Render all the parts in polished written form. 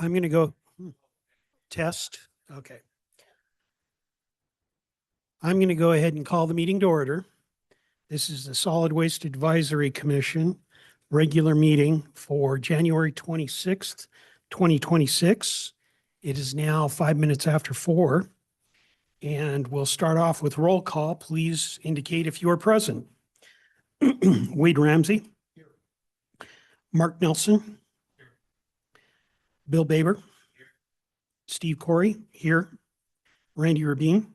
I'm going to go test. Okay. I'm going to go ahead and call the meeting to order. This is the Solid Waste Advisory Commission regular meeting for January 26th, 2026. It is now 5 minutes after 4, and we'll start off with roll call. Please indicate if you are present. Wade Ramsey. Here. Mark Nelson. Here. Bill Baber. Here. Steve Corey. Here. Randy Rabin.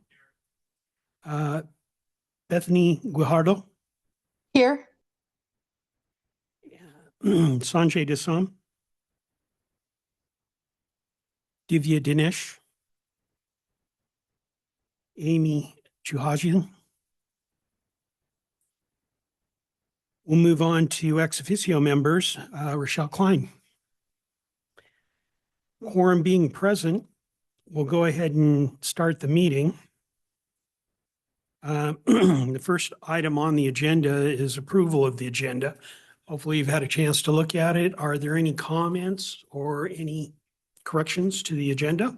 Here. Bethany Guajardo. Here. Sanjay Desam. Divya Dinesh. Amy Chuhajian. We'll move on to ex officio members. Rochelle Klein. Quorum being present, we'll go ahead and start the meeting. The first item on the agenda is approval of the agenda. Hopefully you've had a chance to look at it. Are there any comments or any corrections to the agenda?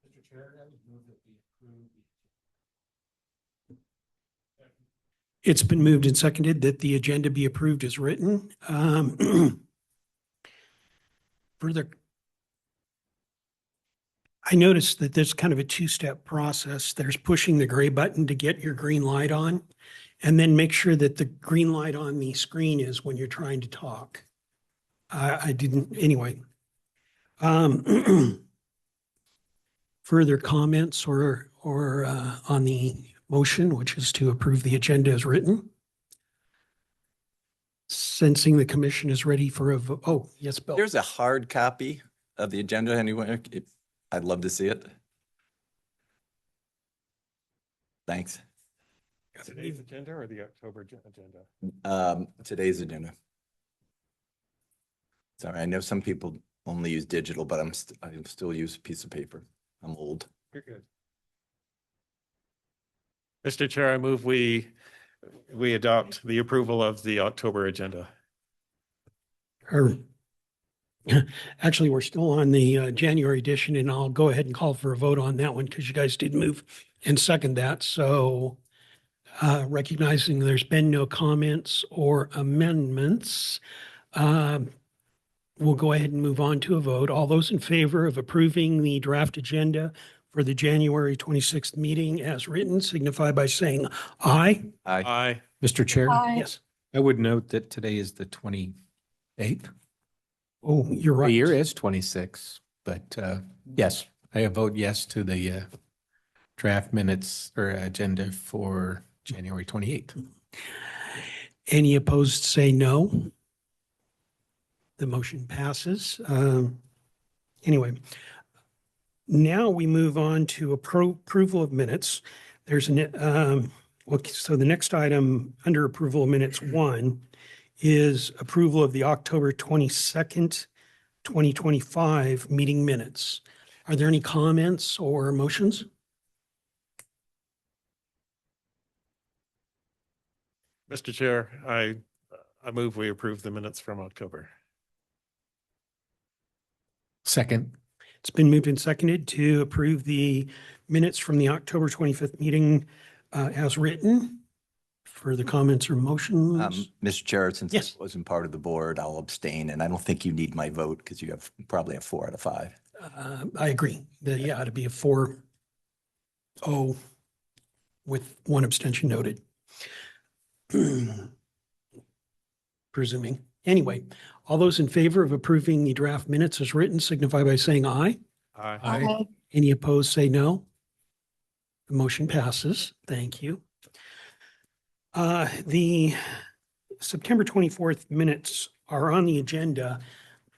Mr. Chair, I would move that we approve. It's been moved and seconded that the agenda be approved as written. Further, I noticed that there's kind of a two-step process. There's pushing the gray button to get your green light on, and then make sure that the green light on the screen is when you're trying to talk. I didn't, anyway. Further comments or on the motion, which is to approve the agenda as written? Sensing the commission is ready for a vote. Oh, yes, Bill. There's a hard copy of the agenda anyway. I'd love to see it. Thanks. Today's agenda or the October agenda? Today's agenda. Sorry, I know some people only use digital, but I still use a piece of paper. I'm old. You're good. Mr. Chair, I move we adopt the approval of the October agenda. Actually, we're still on the January edition, and I'll go ahead and call for a vote on that one because you guys did move and second that. So recognizing there's been no comments or amendments, we'll go ahead and move on to a vote. All those in favor of approving the draft agenda for the January 26th meeting as written signify by saying aye. Aye. Aye. Mr. Chair, Aye. Yes. I would note that today is the 28th. Oh, you're right. The year is 26, but yes, I vote yes to the draft minutes or agenda for January 28th. Any opposed say no. The motion passes. Anyway, now we move on to approval of minutes. There's so the next item under approval of minutes 1 is approval of the October 22nd, 2025 meeting minutes. Are there any comments or motions? Mr. Chair, I move we approve the minutes from October. Second. It's been moved and seconded to approve the minutes from the October 25th meeting as written. Further comments or motions? Mr. Chair, since Yes. I wasn't part of the board, I'll abstain, and I don't think you need my vote because you probably have 4 out of 5. I agree. That ought to be a 4-0 with 1 abstention noted. Presuming. Anyway, all those in favor of approving the draft minutes as written signify by saying aye. Aye. Aye. Any opposed say no. The motion passes. Thank you. The September 24th minutes are on the agenda,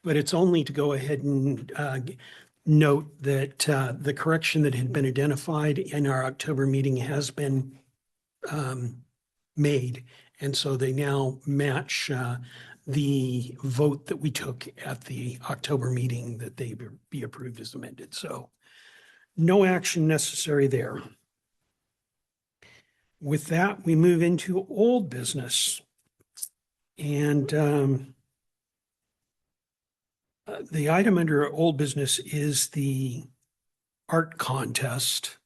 but it's only to go ahead and note that the correction that had been identified in our October meeting has been made. And so they now match the vote that we took at the October meeting that they be approved as amended. So no action necessary there. With that, we move into old business. And the item under old business is the art contest.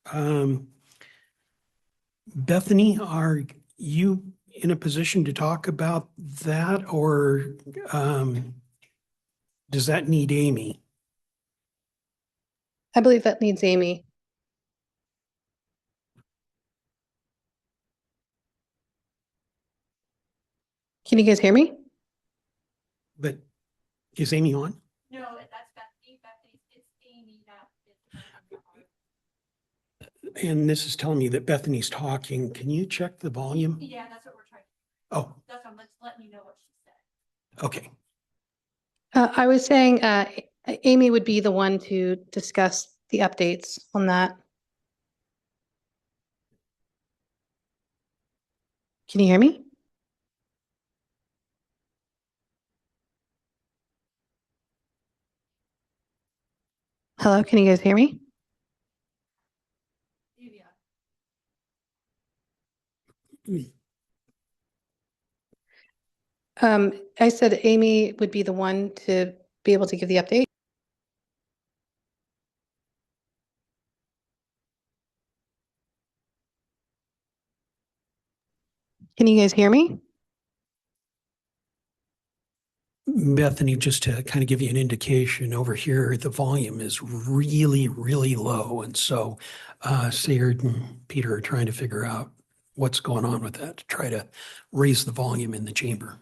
Bethany, are you in a position to talk about that, or does that need Amy? I believe that needs Amy. Can you guys hear me? But is Amy on? No, that's Bethany. It's Amy that is. And this is telling me that Bethany's talking. Can you check the volume? Yeah, that's what we're trying. Oh, That's what I'm letting you know what she said. okay. I was saying Amy would be the one to discuss the updates on that. Can you hear me? Hello, can you guys hear me? Yeah. I said Amy would be the one to be able to give the update. Can you guys hear me? Bethany, just to kind of give you an indication over here, the volume is really, really low. And so Sayard and Peter are trying to figure out what's going on with that to try to raise the volume in the chamber.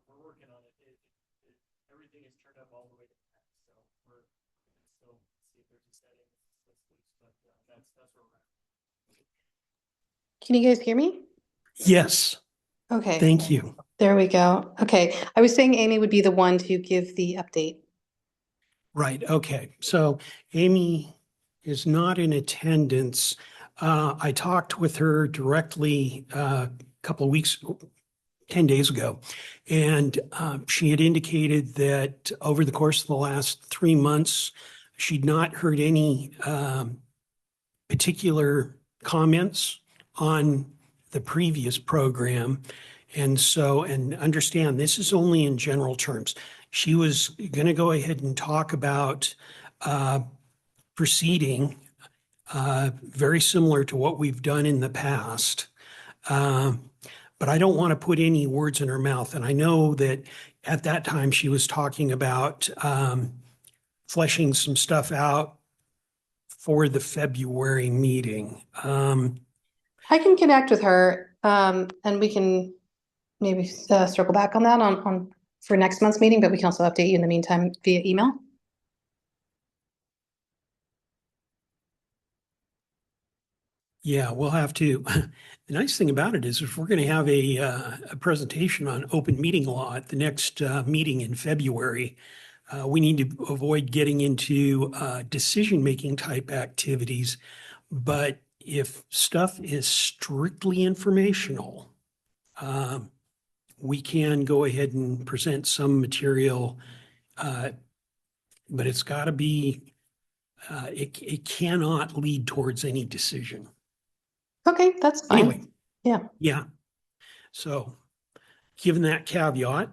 We're working on it. Everything is turned up all the way to max, so we're still see if there's a setting that's loose, but that's where we're at. Can you guys hear me? Yes, Okay, thank you. there we go. Okay, I was saying Amy would be the one to give the update. Right. Okay. So Amy is not in attendance. I talked with her directly a couple of weeks, 10 days ago, and she had indicated that over the course of the last 3 months, she'd not heard any particular comments on the previous program. And so, and understand, this is only in general terms. She was going to go ahead and talk about proceeding very similar to what we've done in the past. But I don't want to put any words in her mouth. And I know that at that time she was talking about fleshing some stuff out for the February meeting. I can connect with her and we can maybe circle back on that on for next month's meeting, but we can also update you in the meantime via email. Yeah, we'll have to. The nice thing about it is if we're going to have a presentation on open meeting law at the next meeting in February, we need to avoid getting into decision-making type activities. But if stuff is strictly informational, we can go ahead and present some material, but it's got to be, it cannot lead towards any decision. Okay, that's fine. Anyway. Yeah. Yeah. So given that caveat,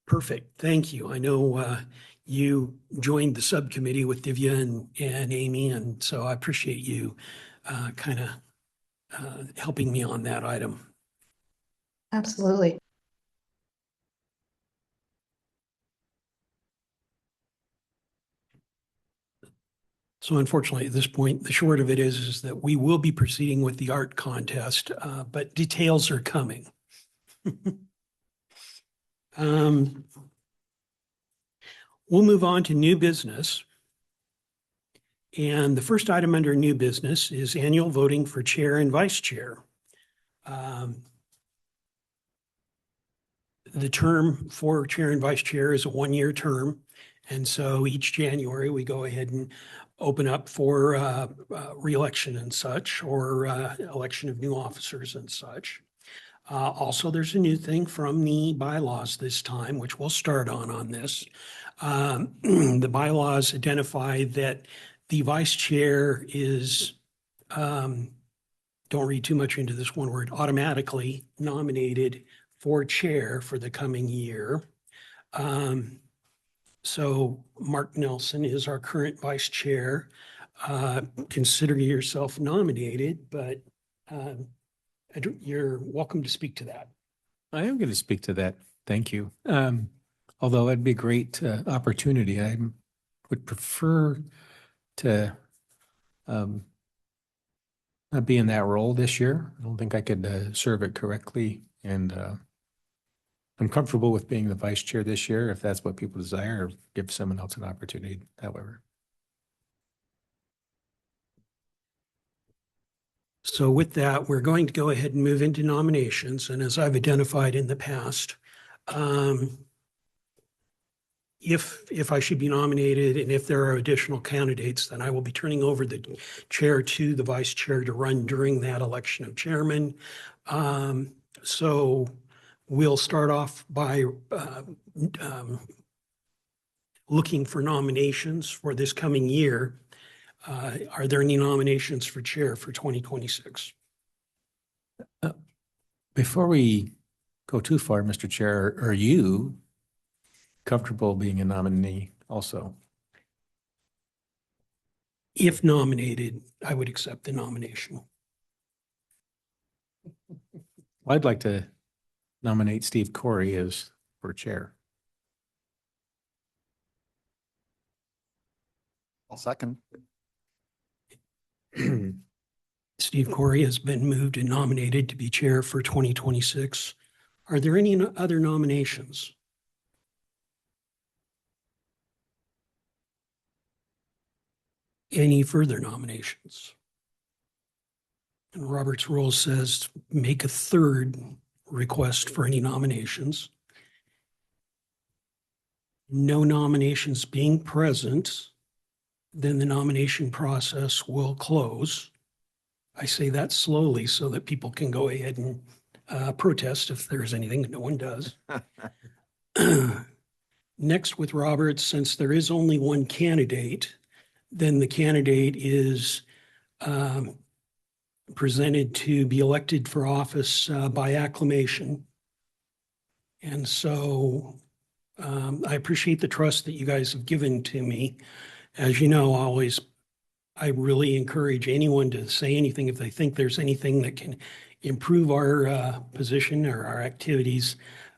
perfect. Thank you. I know you joined the subcommittee with Divya and Amy, and so I appreciate you kind of helping me on that item. Absolutely. So unfortunately, at this point, the short of it is that we will be proceeding with the art contest, but details are coming. We'll move on to new business. And the first item under new business is annual voting for chair and vice chair. The term for chair and vice chair is a one-year term. And so each January, we go ahead and open up for reelection and such, or election of new officers and such. Also, there's a new thing from the bylaws this time, which we'll start on this. The bylaws identify that the vice chair is, don't read too much into this one word, automatically nominated for chair for the coming year. So Mark Nelson is our current vice chair. Consider yourself nominated, but you're welcome to speak to that. I am going to speak to that. Thank you. Although it'd be a great opportunity, I would prefer to not be in that role this year. I don't think I could serve it correctly. And I'm comfortable with being the vice chair this year, if that's what people desire, or give someone else an opportunity, however. So with that, we're going to go ahead and move into nominations. And as I've identified in the past, if I should be nominated and if there are additional candidates, then I will be turning over the chair to the vice chair to run during that election of chairman. So we'll start off by looking for nominations for this coming year. Are there any nominations for chair for 2026? Before we go too far, Mr. Chair, are you comfortable being a nominee also? If nominated, I would accept the nomination. I'd like to nominate Steve Corey as for chair. I'll second. Steve Corey has been moved and nominated to be chair for 2026. Are there any other nominations? Any further nominations? And Robert's rule says make a third request for any nominations. No nominations being present, then the nomination process will close. I say that slowly so that people can go ahead and protest if there's anything. No one does. Next with Roberts, since there is only one candidate, then the candidate is presented to be elected for office by acclamation. And so I appreciate the trust that you guys have given to me. As you know, I really encourage anyone to say anything if they think there's anything that can improve our position or our activities,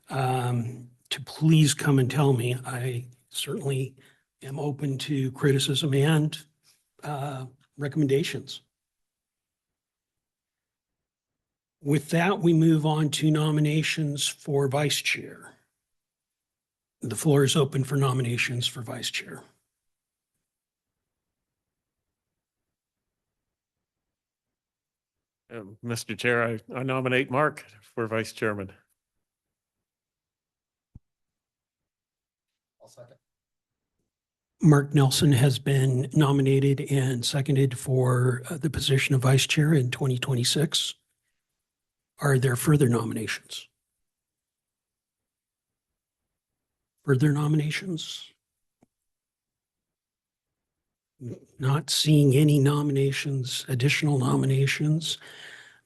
to please come and tell me. I certainly am open to criticism and recommendations. With that, we move on to nominations for vice chair. The floor is open for nominations for vice chair. Mr. Chair, I nominate Mark for vice chairman. I'll second. Mark Nelson has been nominated and seconded for the position of vice chair in 2026. Are there further nominations? Further nominations? Not seeing any nominations, additional nominations.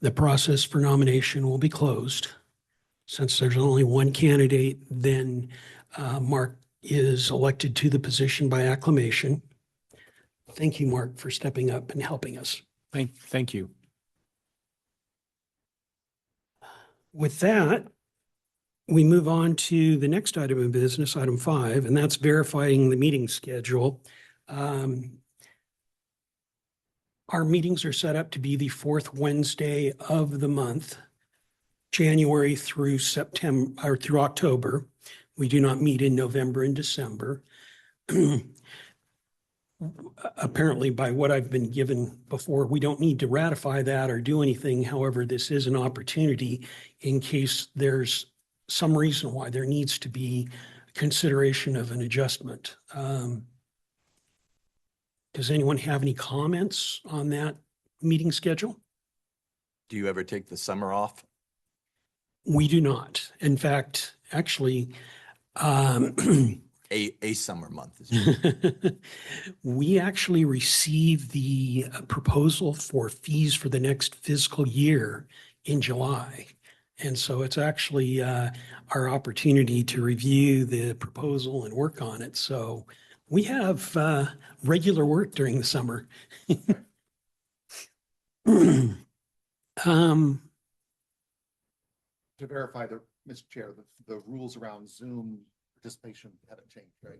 The process for nomination will be closed. Since there's only one candidate, then Mark is elected to the position by acclamation. Thank you, Mark, for stepping up and helping us. Thank you. With that, we move on to the next item of business, item 5, and that's verifying the meeting schedule. Our meetings are set up to be the fourth Wednesday of the month, January through September or through October. We do not meet in November and December. apparently by what I've been given before, we don't need to ratify that or do anything. However, this is an opportunity in case there's some reason why there needs to be consideration of an adjustment. Does anyone have any comments on that meeting schedule? Do you ever take the summer off? We do not. In fact, actually, A summer month. we actually received the proposal for fees for the next fiscal year in July. And so it's actually our opportunity to review the proposal and work on it. So we have regular work during the summer. To verify Mr. Chair, the rules around Zoom participation haven't changed, right?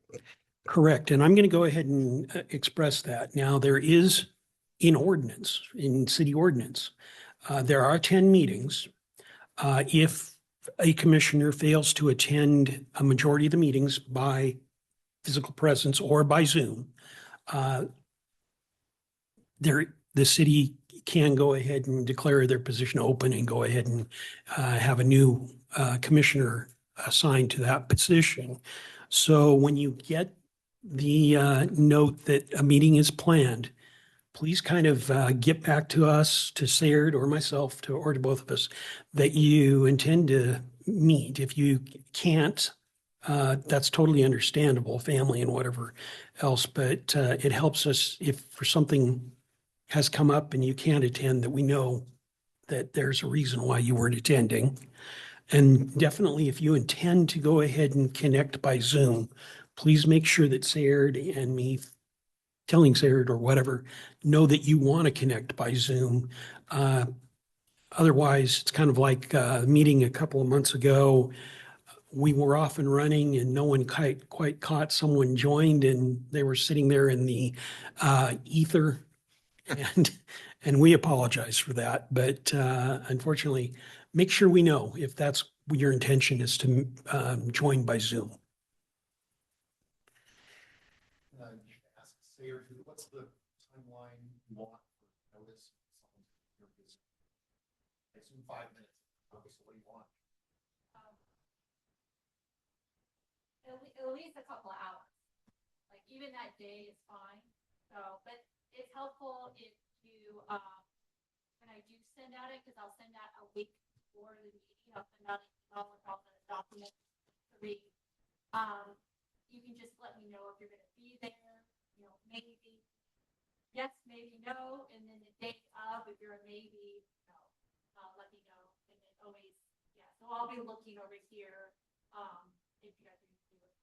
Correct. And I'm going to go ahead and express that. Now, there is in ordinance, in city ordinance, there are 10 meetings. If a commissioner fails to attend a majority of the meetings by physical presence or by Zoom, the city can go ahead and declare their position open and go ahead and have a new commissioner assigned to that position. So when you get the note that a meeting is planned, please kind of get back to us, to Sayard or myself, or to both of us, that you intend to meet. If you can't, that's totally understandable, family and whatever else, but it helps us if for something has come up and you can't attend, that we know that there's a reason why you weren't attending. And definitely, if you intend to go ahead and connect by Zoom, please make sure that Sayard and me, telling Sayard or whatever, know that you want to connect by Zoom. Otherwise, it's kind of like a meeting a couple of months ago. We were off and running and no one quite caught someone joined, and they were sitting there in the ether. And we apologize for that. But unfortunately, make sure we know if that's what your intention is to join by Zoom. You can ask Sayard, what's the timeline you want for notice? I assume 5 minutes. Obviously, what do you want? At least a couple of hours. Like even that day is fine. So, but it's helpful if you, when I do send out it, because I'll send out a week before the meeting, I'll send out an email with all the documents to read. You can just let me know if you're going to be there, you know, maybe yes, maybe no, and then the day of, if you're a maybe, no, let me know. And then always, yeah, so I'll be looking over here, if you guys are going to do it.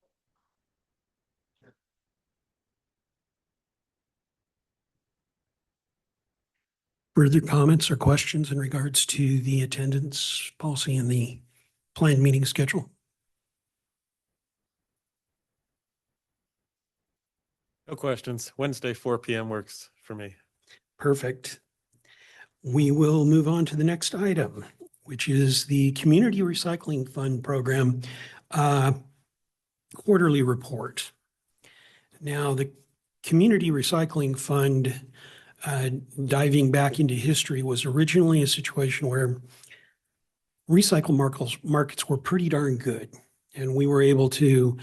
Further comments or questions in regards to the attendance policy and the planned meeting schedule? No questions. Wednesday, 4 p.m. works for me. Perfect. We will move on to the next item, which is the Community Recycling Fund Program quarterly report. Now, the Community Recycling Fund, diving back into history, was originally a situation where recycle markets were pretty darn good. And we were able to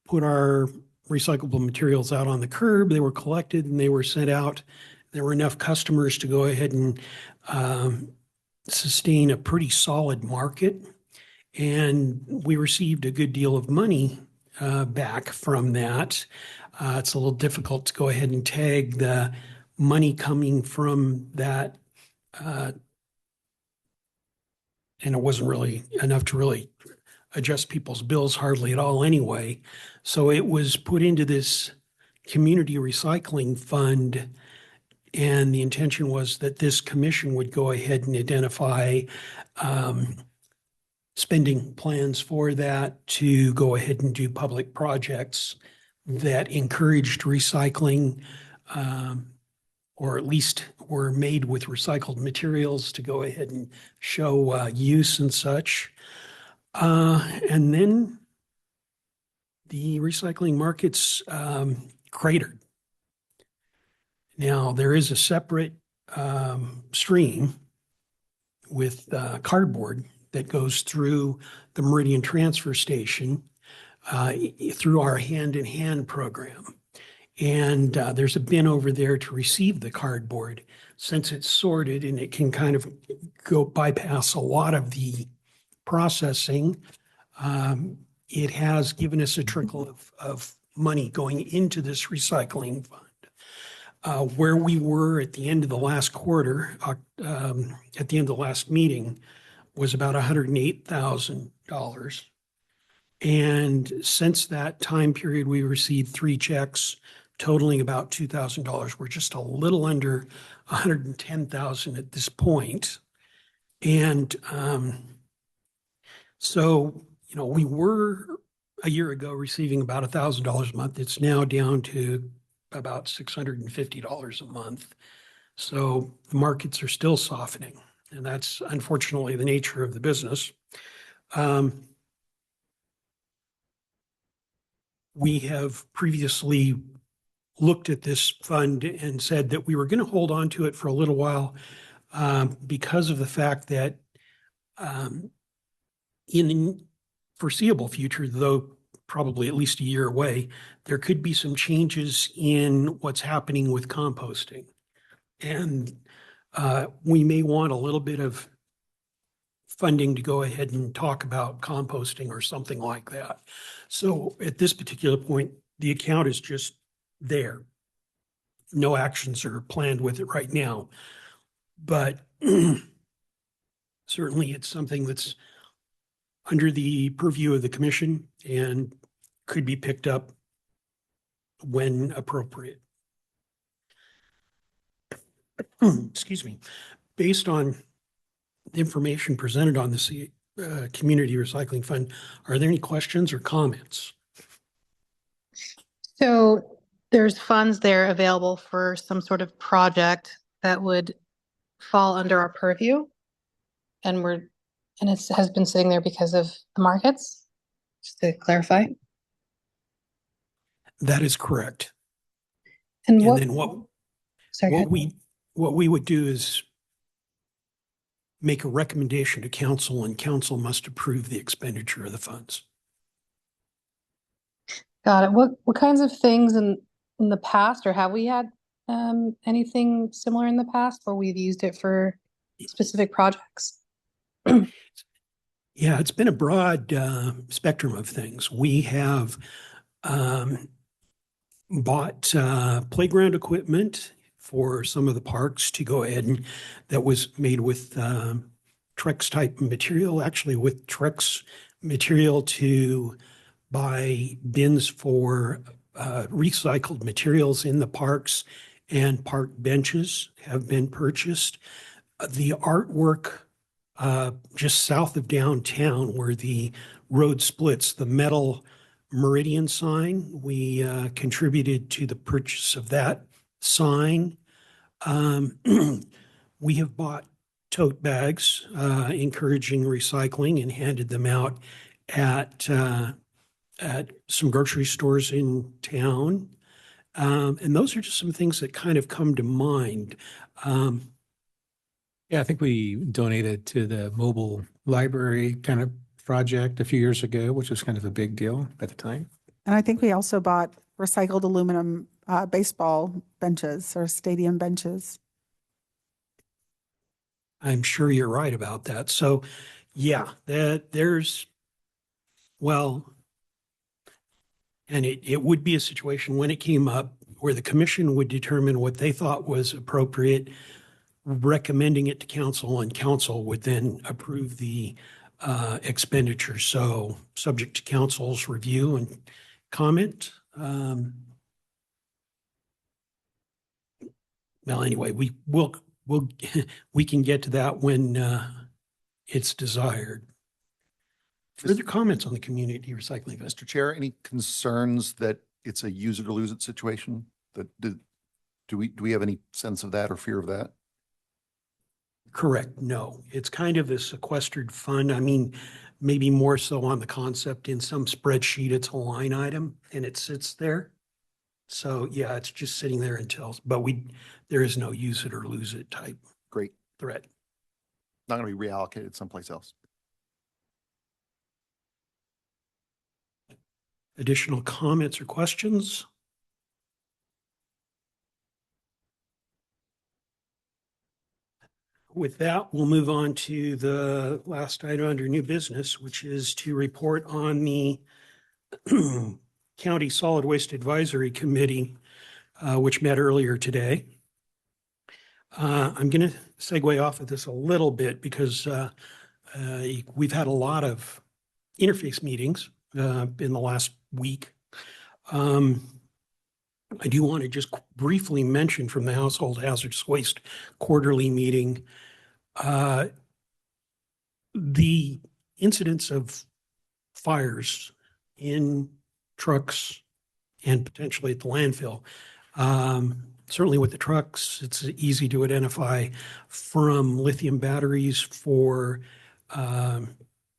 put our recyclable materials out on the curb. They were collected and they were sent out. There were enough customers to go ahead and sustain a pretty solid market. And we received a good deal of money back from that. It's a little difficult to go ahead and tag the money coming from that. And it wasn't really enough to really adjust people's bills hardly at all anyway. So it was put into this community recycling fund. And the intention was that this commission would go ahead and identify spending plans for that to go ahead and do public projects that encouraged recycling, or at least were made with recycled materials to go ahead and show use and such. And then the recycling markets cratered. Now, there is a separate stream with cardboard that goes through the Meridian transfer station through our hand-in-hand program. And there's a bin over there to receive the cardboard. Since it's sorted and it can kind of go bypass a lot of the processing, it has given us a trickle of money going into this recycling fund. Where we were at the end of the last quarter, at the end of the last meeting, was about $108,000. And since that time period, we received 3 checks totaling about $2,000. We're just a little under 110,000 at this point. And so, you know, we were a year ago receiving about $1,000 a month. It's now down to about $650 a month. So the markets are still softening, and that's unfortunately the nature of the business. We have previously looked at this fund and said that we were going to hold on to it for a little while because of the fact that in the foreseeable future, though probably at least a year away, there could be some changes in what's happening with composting. And we may want a little bit of funding to go ahead and talk about composting or something like that. So at this particular point, the account is just there. No actions are planned with it right now. But certainly it's something that's under the purview of the commission and could be picked up when appropriate. Excuse me. Based on the information presented on the Community Recycling Fund, are there any questions or comments? So there's funds there available for some sort of project that would fall under our purview. And it has been sitting there because of the markets, just to clarify. That is correct. And And what, then what sorry, go ahead. we would do is make a recommendation to council, and council must approve the expenditure of the funds. Got it. What kinds of things in the past, or have we had anything similar in the past where we've used it for specific projects? Yeah, it's been a broad spectrum of things. We have bought playground equipment for some of the parks to go ahead and that was made with Trex type material, actually with Trex material to buy bins for recycled materials in the parks, and park benches have been purchased. The artwork just south of downtown where the road splits, the metal Meridian sign, we contributed to the purchase of that sign. We have bought tote bags encouraging recycling and handed them out at some grocery stores in town. And those are just some things that kind of come to mind. Yeah, I think we donated to the mobile library kind of project a few years ago, which was kind of a big deal at the time. And I think we also bought recycled aluminum baseball benches or stadium benches. I'm sure you're right about that. So, yeah, there's, well, and it would be a situation when it came up where the commission would determine what they thought was appropriate, recommending it to council, and council would then approve the expenditure. So subject to council's review and comment. Well, anyway, we'll we can get to that when it's desired. Further comments on the community recycling fest? Mr. Chair, any concerns that it's a use it or lose it situation? Do we have any sense of that or fear of that? Correct. No, it's kind of a sequestered fund. I mean, maybe more so on the concept in some spreadsheet, it's a line item and it sits there. So yeah, it's just sitting there until, but there is no use it or lose it type Great. threat. Not going to be reallocated someplace else. Additional comments or questions? With that, we'll move on to the last item under new business, which is to report on the County Solid Waste Advisory Committee, which met earlier today. I'm going to segue off of this a little bit because we've had a lot of interface meetings in the last week. I do want to just briefly mention from the Household Hazardous Waste Quarterly meeting, the incidence of fires in trucks and potentially at the landfill. Certainly with the trucks, it's easy to identify from lithium batteries for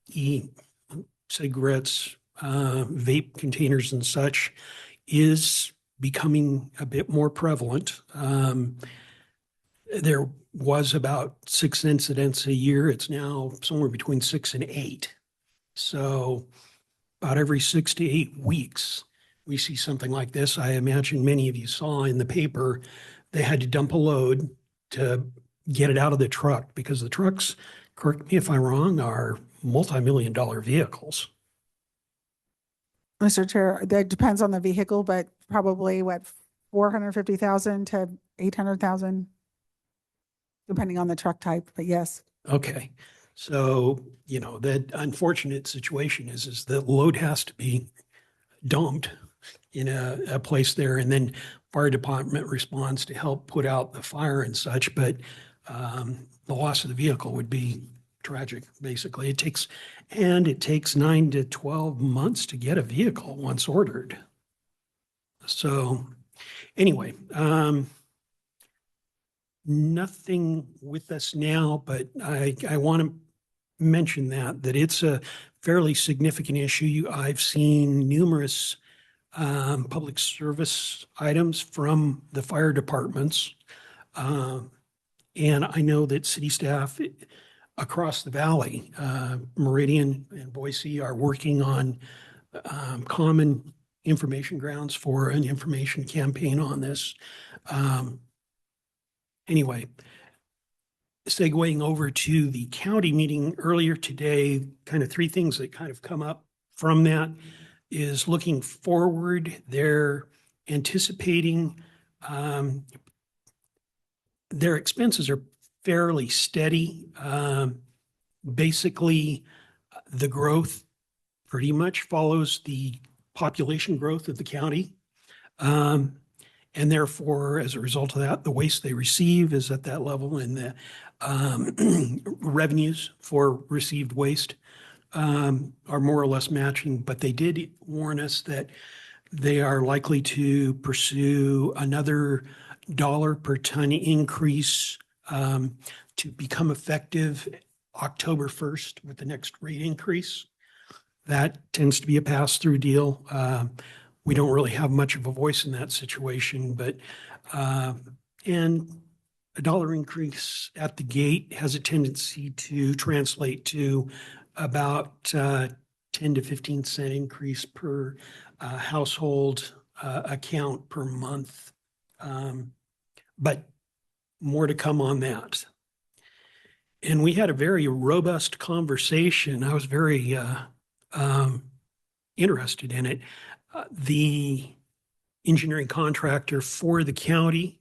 e-cigarettes, vape containers and such is becoming a bit more prevalent. There was about 6 incidents a year. It's now somewhere between 6 and 8. So about every 6 to 8 weeks, we see something like this. I imagine many of you saw in the paper, they had to dump a load to get it out of the truck because the trucks, correct me if I'm wrong, are multi-million-dollar vehicles. Mr. Chair, that depends on the vehicle, but probably what, 450,000 to 800,000, depending on the truck type, but yes. Okay. So, the unfortunate situation is that load has to be dumped in a place there, and then fire department responds to help put out the fire and such. But the loss of the vehicle would be tragic, basically. It takes 9 to 12 months to get a vehicle once ordered. So anyway, nothing with us now, but I want to mention that it's a fairly significant issue. I've seen numerous public service items from the fire departments. And I know that city staff across the valley, Meridian and Boise, are working on common information grounds for an information campaign on this. Anyway, segueing over to the county meeting earlier today, kind of 3 things that kind of come up from that is looking forward. They're anticipating their expenses are fairly steady. Basically, the growth pretty much follows the population growth of the county. And therefore, as a result of that, the waste they receive is at that level, and the revenues for received waste are more or less matching. But they did warn us that they are likely to pursue another $1 per ton increase to become effective October 1st with the next rate increase. That tends to be a pass-through deal. We don't really have much of a voice in that situation, but and a $1 increase at the gate has a tendency to translate to about 10 to 15 cent increase per household account per month. But more to come on that. And we had a very robust conversation. I was very interested in it. The engineering contractor for the county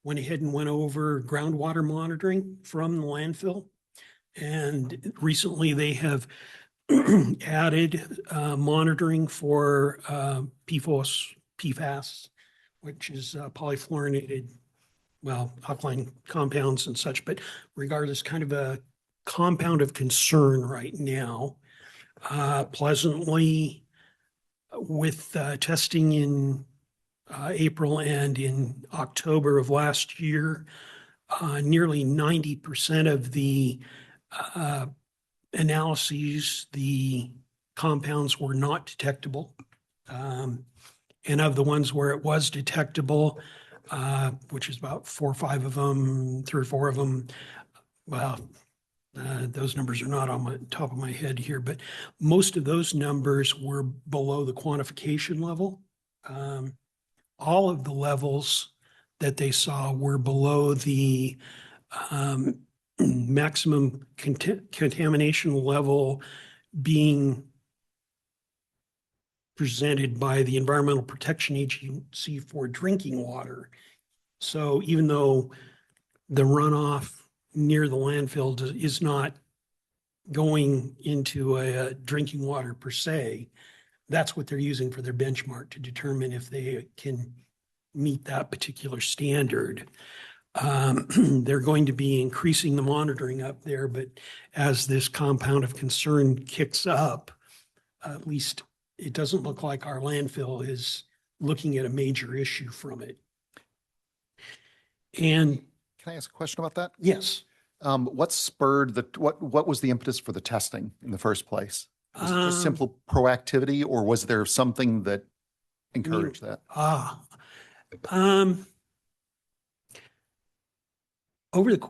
went ahead and went over groundwater monitoring from the landfill. And recently they have added monitoring for PFAS, which is polyfluorinated, alkaline compounds and such. But regardless, kind of a compound of concern right now. Pleasantly, with testing in April and in October of last year, nearly 90% of the analyses, the compounds were not detectable. And of the ones where it was detectable, which is about 4 or 5 of them, 3 or 4 of them, well, those numbers are not on my top of my head here, but most of those numbers were below the quantification level. All of the levels that they saw were below the maximum contamination level being presented by the Environmental Protection Agency for drinking water. So even though the runoff near the landfill is not going into a drinking water per se, that's what they're using for their benchmark to determine if they can meet that particular standard. They're going to be increasing the monitoring up there, but as this compound of concern kicks up, at least it doesn't look like our landfill is looking at a major issue from it. And Can I ask a question about that? yes. What spurred what was the impetus for the testing in the first place? Was it just Um, simple proactivity, or was there something that encouraged that? Over the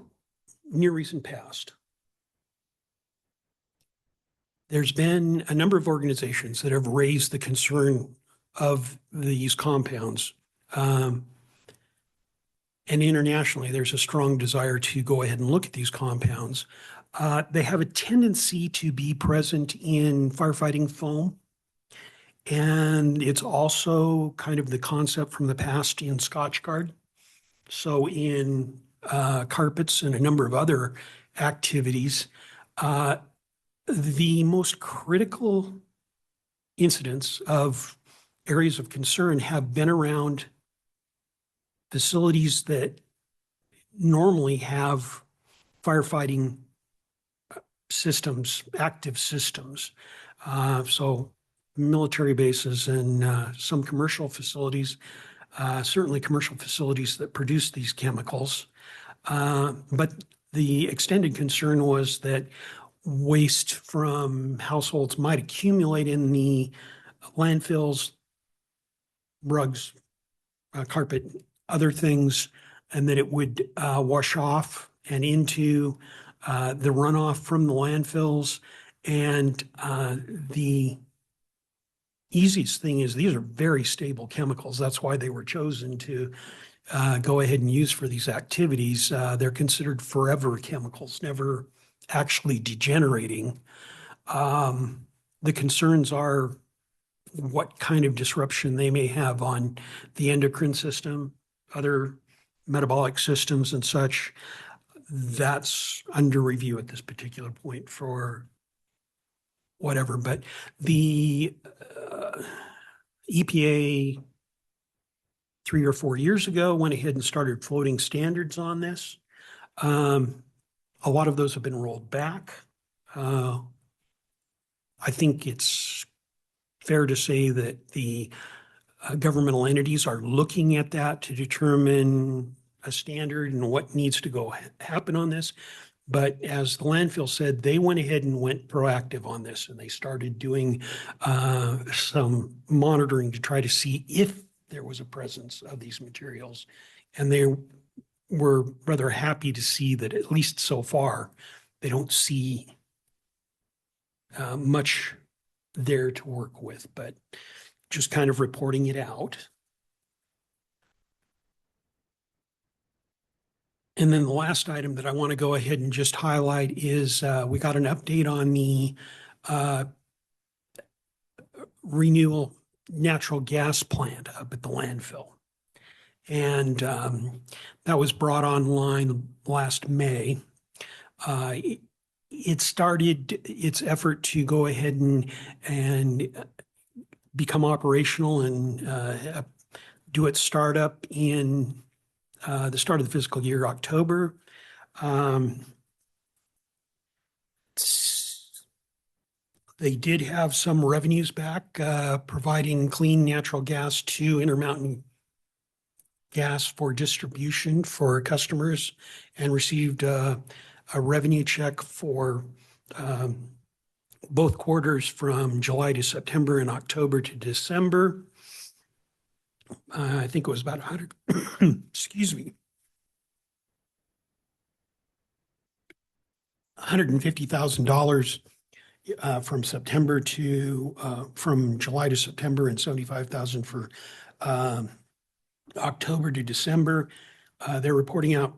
near recent past, there's been a number of organizations that have raised the concern of these compounds. And internationally, there's a strong desire to go ahead and look at these compounds. They have a tendency to be present in firefighting foam. And it's also kind of the concept from the past in Scotchgard. So in carpets and a number of other activities, the most critical incidents of areas of concern have been around facilities that normally have firefighting systems, active systems. So military bases and some commercial facilities, certainly commercial facilities that produce these chemicals. But the extended concern was that waste from households might accumulate in the landfills, rugs, carpet, other things, and that it would wash off and into the runoff from the landfills. And the easiest thing is these are very stable chemicals. That's why they were chosen to go ahead and use for these activities. They're considered forever chemicals, never actually degenerating. The concerns are what kind of disruption they may have on the endocrine system, other metabolic systems and such. That's under review at this particular point for whatever. But the EPA 3 or 4 years ago went ahead and started floating standards on this. A lot of those have been rolled back. I think it's fair to say that the governmental entities are looking at that to determine a standard and what needs to go happen on this. But as the landfill said, they went ahead and went proactive on this, and they started doing some monitoring to try to see if there was a presence of these materials. And they were rather happy to see that at least so far, they don't see much there to work with, but just kind of reporting it out. And then the last item that I want to go ahead and just highlight is we got an update on the renewable natural gas plant up at the landfill. And that was brought online last May. It started its effort to go ahead and become operational and do its startup in the start of the fiscal year, October. They did have some revenues back, providing clean natural gas to Intermountain Gas for distribution for customers, and received a revenue check for both quarters from July to September and October to December. I think it was about 100, excuse me, $150,000 from September to, from July to September, and 75,000 for October to December. They're reporting out,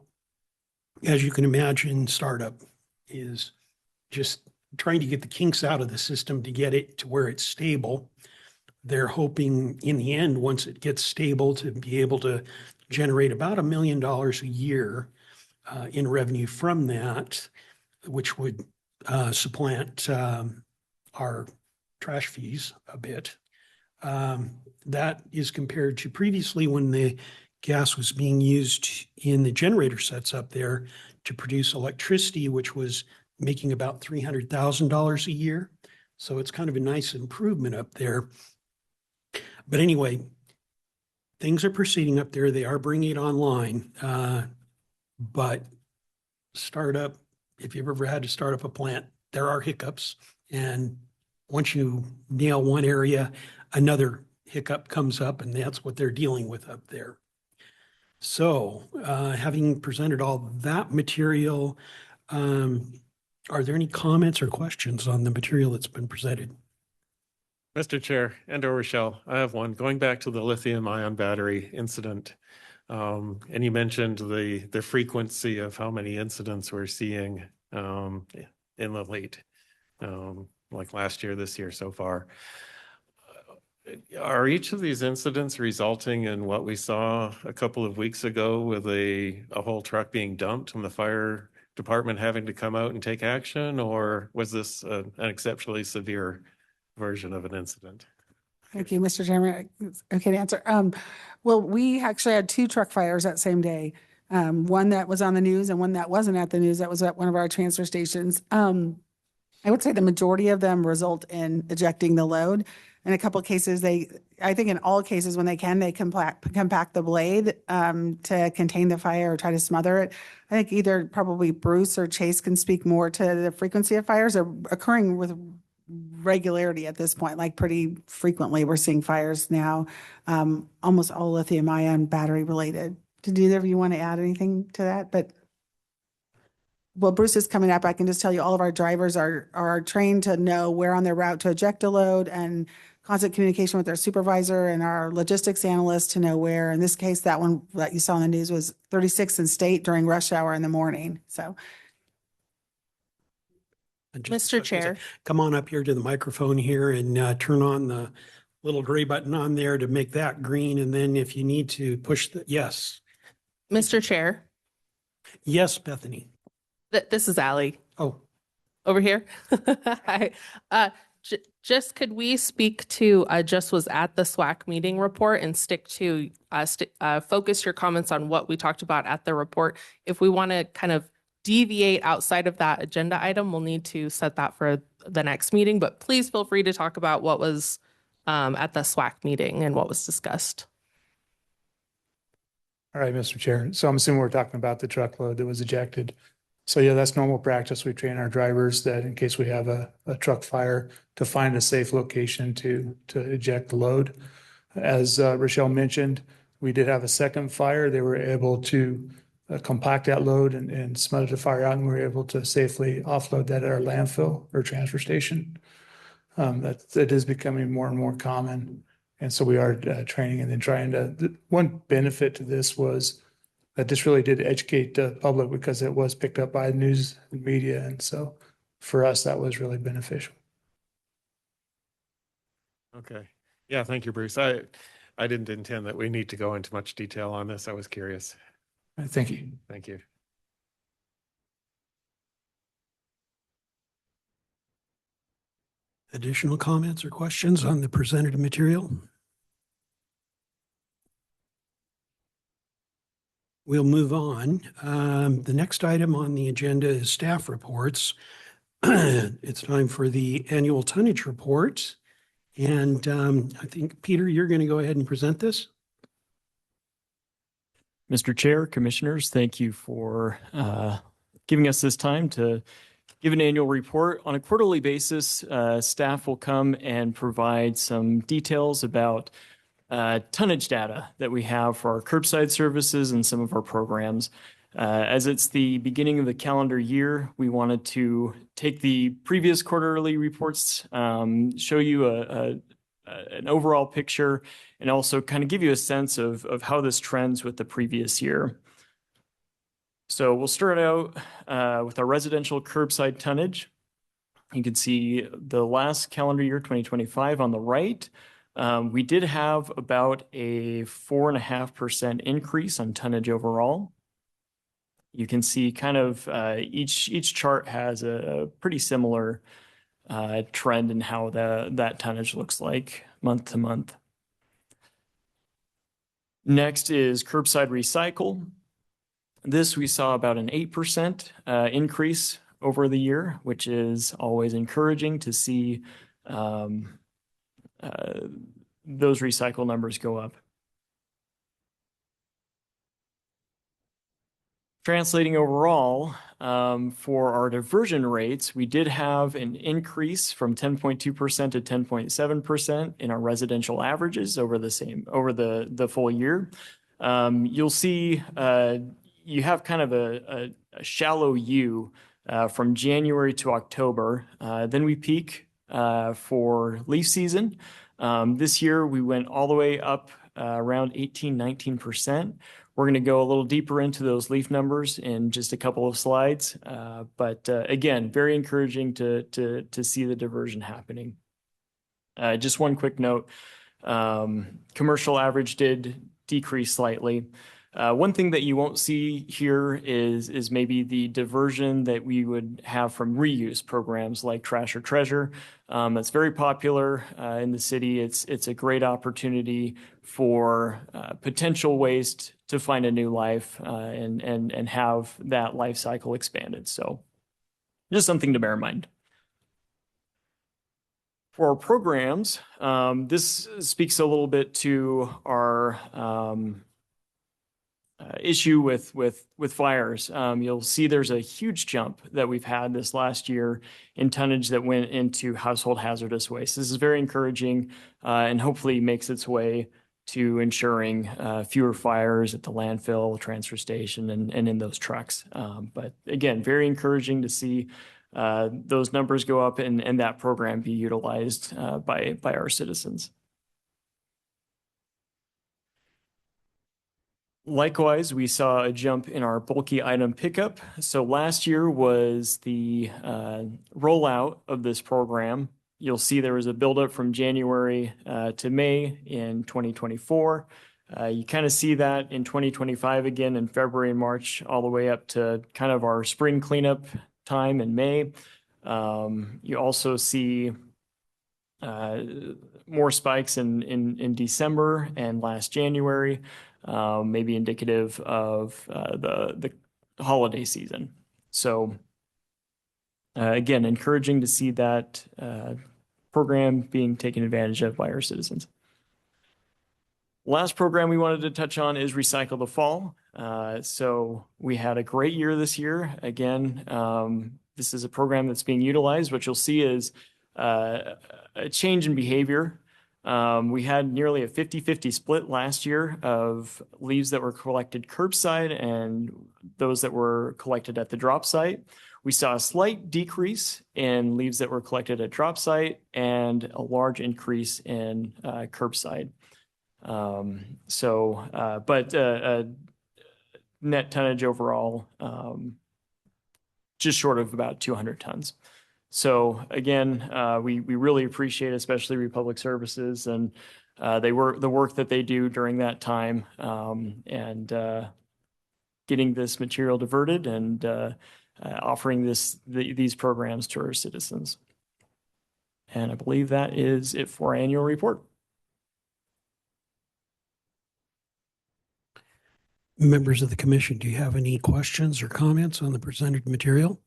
as you can imagine, startup is just trying to get the kinks out of the system to get it to where it's stable. They're hoping in the end, once it gets stable, to be able to generate about $1 million a year in revenue from that, which would supplant our trash fees a bit. That is compared to previously when the gas was being used in the generator sets up there to produce electricity, which was making about $300,000 a year. So it's kind of a nice improvement up there. But anyway, things are proceeding up there. They are bringing it online. But startup, if you've ever had to start up a plant, there are hiccups. And once you nail one area, another hiccup comes up, and that's what they're dealing with up there. So having presented all that material, are there any comments or questions on the material that's been presented? Mr. Chair and/or Rochelle, I have one. Going back to the lithium-ion battery incident, and you mentioned the frequency of how many incidents we're seeing in the late, like last year, this year so far. Are each of these incidents resulting in what we saw a couple of weeks ago with a whole truck being dumped and the fire department having to come out and take action, or was this an exceptionally severe version of an incident? Thank you, Mr. Chairman. Okay to answer. Well, we actually had 2 truck fires that same day. One that was on the news and one that wasn't at the news. That was at one of our transfer stations. I would say the majority of them result in ejecting the load. In a couple of cases, I think in all cases, when they compact the blade to contain the fire or try to smother it. I think either probably Bruce or Chase can speak more to the frequency of fires are occurring with regularity at this point, like pretty frequently. We're seeing fires now, almost all lithium ion battery related. Did either of you want to add anything to that? But well, Bruce is coming up. I can just tell you all of our drivers are trained to know where on their route to eject a load, and constant communication with their supervisor and our logistics analyst to know where. In this case, that one that you saw in the news was 36th and State during rush hour in the morning. So Mr. Chair, come on up here to the microphone here and turn on the little gray button on there to make that green. And then if you need to push the, yes. Mr. Chair, Yes, Bethany. this is Allie Oh, over here. Hi. Just could we speak to just was at the SWAC meeting report and stick to focus your comments on what we talked about at the report. If we want to kind of deviate outside of that agenda item, we'll need to set that for the next meeting, but please feel free to talk about what was at the SWAC meeting and what was discussed. All right, Mr. Chair. So I'm assuming we're talking about the truckload that was ejected. So yeah, that's normal practice. We train our drivers that in case we have a truck fire, to find a safe location to eject the load. As Rochelle mentioned, we did have a second fire. They were able to compact that load and smother the fire out, and we were able to safely offload that at our landfill or transfer station. That is becoming more and more common. And so we are training and then trying to, one benefit to this was that this really did educate the public because it was picked up by news and media. And so for us, that was really beneficial. Okay. Yeah, thank you, Bruce. I didn't intend that we need to go into much detail on this. I was curious. Thank you. Thank you. additional comments or questions on the presented material? We'll move on. The next item on the agenda is staff reports. It's time for the annual tonnage report. And I think, Peter, you're going to go ahead and present this. Mr. Chair, Commissioners, thank you for giving us this time to give an annual report. On a quarterly basis, staff will come and provide some details about tonnage data that we have for our curbside services and some of our programs. As it's the beginning of the calendar year, we wanted to take the previous quarterly reports, show you an overall picture, and also kind of give you a sense of how this trends with the previous year. So we'll start out with our residential curbside tonnage. You can see the last calendar year, 2025, on the right. We did have about a 4.5% increase on tonnage overall. You can see kind of each chart has a pretty similar trend in how that tonnage looks like month to month. Next is curbside recycle. This we saw about an 8% increase over the year, which is always encouraging to see those recycle numbers go up. Translating overall, for our diversion rates, we did have an increase from 10.2% to 10.7% in our residential averages over the full year. You'll see you have kind of a shallow U from January to October. Then we peak for leaf season. This year we went all the way up around 18-19%. We're going to go a little deeper into those leaf numbers in just a couple of slides. But again, very encouraging to see the diversion happening. Just one quick note, commercial average did decrease slightly. One thing that you won't see here is maybe the diversion that we would have from reuse programs like Trash or Treasure. That's very popular in the city. It's a great opportunity for potential waste to find a new life and have that life cycle expanded. So just something to bear in mind. For our programs, this speaks a little bit to our issue with fires. You'll see there's a huge jump that we've had this last year in tonnage that went into household hazardous waste. This is very encouraging and hopefully makes its way to ensuring fewer fires at the landfill, transfer station, and in those trucks. But again, very encouraging to see those numbers go up and that program be utilized by our citizens. Likewise, we saw a jump in our bulky item pickup. So last year was the rollout of this program. You'll see there was a buildup from January to May in 2024. You kind of see that in 2025 again in February and March, all the way up to kind of our spring cleanup time in May. You also see more spikes in December and last January, maybe indicative of the holiday season. So again, encouraging to see that program being taken advantage of by our citizens. Last program we wanted to touch on is Recycle the Fall. So we had a great year this year. Again, this is a program that's being utilized. What you'll see is a change in behavior. We had nearly a 50-50 split last year of leaves that were collected curbside and those that were collected at the drop site. We saw a slight decrease in leaves that were collected at drop site and a large increase in curbside. But net tonnage overall, just short of about 200 tons. So again, we really appreciate, especially Republic Services and the work that they do during that time and getting this material diverted and offering these programs to our citizens. And I believe that is it for our annual report. Members of the commission, do you have any questions or comments on the presented material?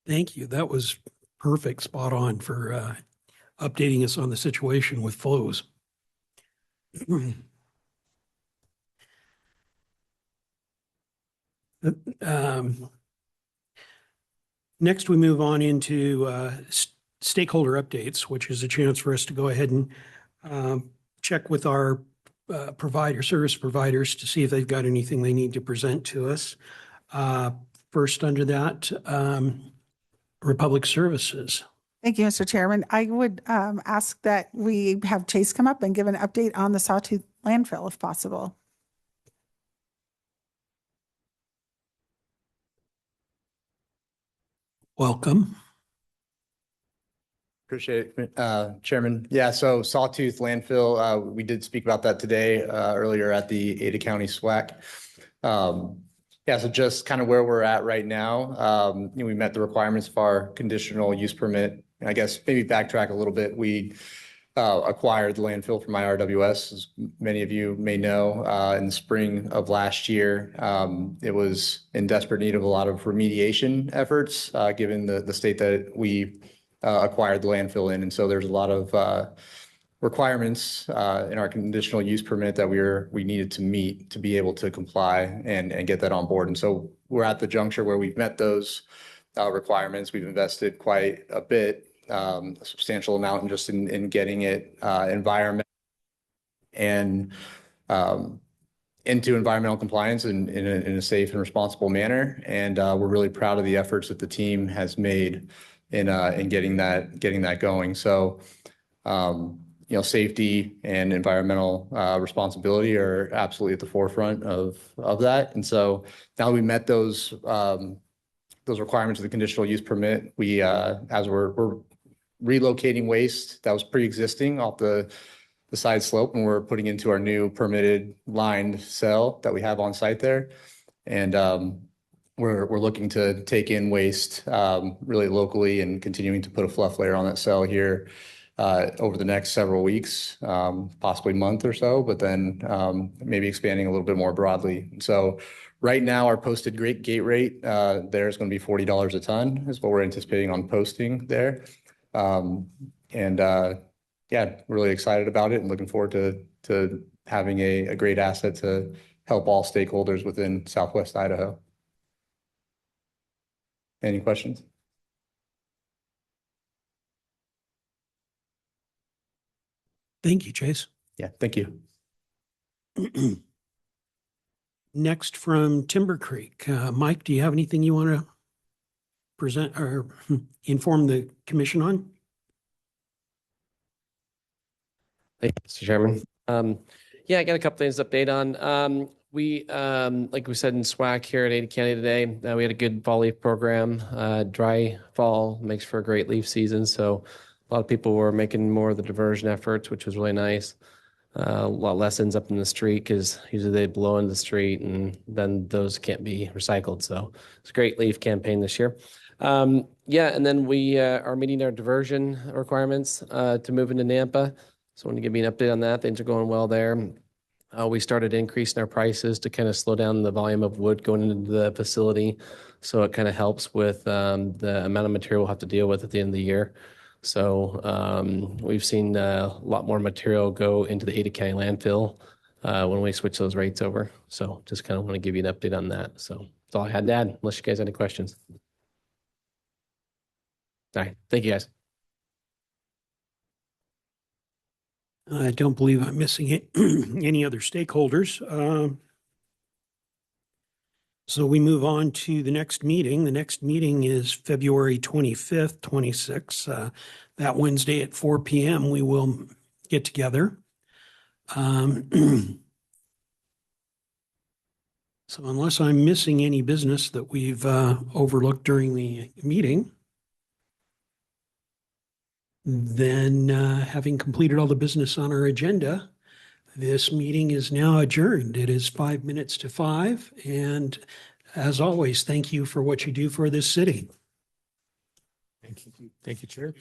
Thank you. That was perfect, spot on for updating us on the situation with flows. Next, we move on into stakeholder updates, which is a chance for us to go ahead and check with our service providers to see if they've got anything they need to present to us. First under that, Republic Services. Thank you, Mr. Chairman. I would ask that we have Chase come up and give an update on the Sawtooth landfill if possible. Welcome. Appreciate it, Chairman. Yeah, so Sawtooth landfill, we did speak about that today, earlier at the Ada County SWAC. Yeah, so just kind of where we're at right now, we met the requirements of our conditional use permit. I guess maybe backtrack a little bit. We acquired the landfill from IRWS, as many of you may know, in the spring of last year. It was in desperate need of a lot of remediation efforts, given the state that we acquired the landfill in. And so there's a lot of requirements in our conditional use permit that we needed to meet to be able to comply and get that on board. And so we're at the juncture where we've met those requirements. We've invested quite a bit, a substantial amount in getting it environment and into environmental compliance in a safe and responsible manner. And we're really proud of the efforts that the team has made in getting that going. So, safety and environmental responsibility are absolutely at the forefront of that. And so now we met those requirements of the conditional use permit. We, as we're relocating waste that was pre-existing off the side slope, and we're putting into our new permitted lined cell that we have on site there. And we're looking to take in waste really locally and continuing to put a fluff layer on that cell here over the next several weeks, possibly month or so, but then maybe expanding a little bit more broadly. So right now, our posted gate rate there is going to be $40 a ton is what we're anticipating on posting there. Yeah, really excited about it and looking forward to having a great asset to help all stakeholders within Southwest Idaho. Any questions? Thank you, Chase. Yeah, thank you. Next from Timber Creek, Mike, do you have anything you want to present or inform the commission on? Thank you, Mr. Chairman. Yeah, I got a couple things to update on. We, like we said in SWAC here at Ada County today, we had a good fall leaf program. Dry fall makes for a great leaf season. So a lot of people were making more of the diversion efforts, which was really nice. A lot less ends up in the street because usually they blow in the street and then those can't be recycled. So it's a great leaf campaign this year. Yeah, and then we are meeting our diversion requirements to move into Nampa. So I want to give you an update on that. Things are going well there. We started increasing our prices to kind of slow down the volume of wood going into the facility. So it kind of helps with the amount of material we'll have to deal with at the end of the year. So we've seen a lot more material go into the Ada County landfill when we switch those rates over. So just kind of want to give you an update on that. So that's all I had to add, unless you guys have any questions. All right. Thank you, guys. I don't believe I'm missing it. Any other stakeholders. So we move on to the next meeting. The next meeting is February 25th, 26th. That Wednesday at 4 p.m. we will get together. So unless I'm missing any business that we've overlooked during the meeting, then having completed all the business on our agenda, this meeting is now adjourned. It is 5 minutes to 5. And as always, thank you for what you do for this city. Thank you. Thank you, Chair.